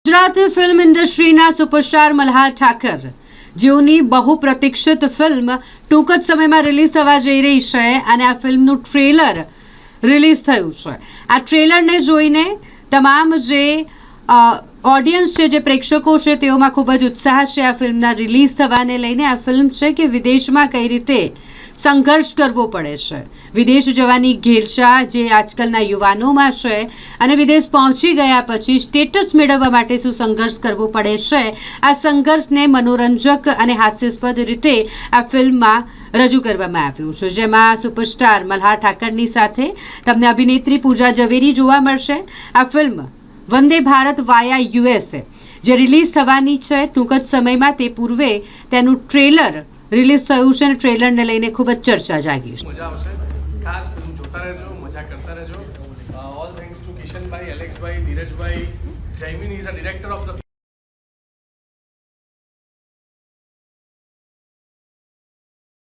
Gujarati film ઇન્ડસ્ટ્રીના superstar Malhar Thakar જેઓની બહુપ્રતીક્ષિત ફિલ્મ ટૂંક જ સમયમાં રિલીઝ થવા જઈ રહી છે અને આ ફિલ્મનું ટ્રેલર રિલીઝ થયું છે। આ ટ્રેલરને જોઈને તમામ જે ઓડિયન્સ છે, જે પ્રેક્ષકો છે, તેઓમાં ખૂબ જ ઉત્સાહ છે આ ફિલ્મના રિલીઝ થવાને લઈને। આ ફિલ્મ છે કે વિદેશમાં કઈ રીતે સંઘર્ષ કરવો પડે છે, વિદેશ જવાની ઘેલછા જે આજકાલના યુવાનોમાં છે અને વિદેશ પહોંચી ગયા પછી સ્ટેટસ મેળવવા માટે શું સંઘર્ષ કરવો પડે છે, આ સંઘર્ષને મનોરંજક અને હાસ્યાસ્પદ રીતે આ ફિલ્મમાં રજૂ કરવામાં આવ્યું છે, જેમાં સુપરસ્ટાર મલ્હાર ઠાકરની સાથે તમને અભિનેત્રી પૂજા ઝવેરી જોવા મળશે। આ ફિલ્મ વંદે ભારત વાયા યુએસએ જે રિલીઝ થવાની છે ટૂંક જ સમયમાં, તે પૂર્વે તેનું ટ્રેલર રિલીઝ થયું છે અને ટ્રેલરને લઈને ખૂબ જ ચર્ચા જાગી છે। મજા આવશે, ખાસ ફિલ્મ જોતા રહેજો, મજા કરતા રહેજો। ઓલ થેન્ક્સ ટુ કિશનભાઈ, એલેક્સભાઈ, ધીરજભાઈ, Jaymin is a director of the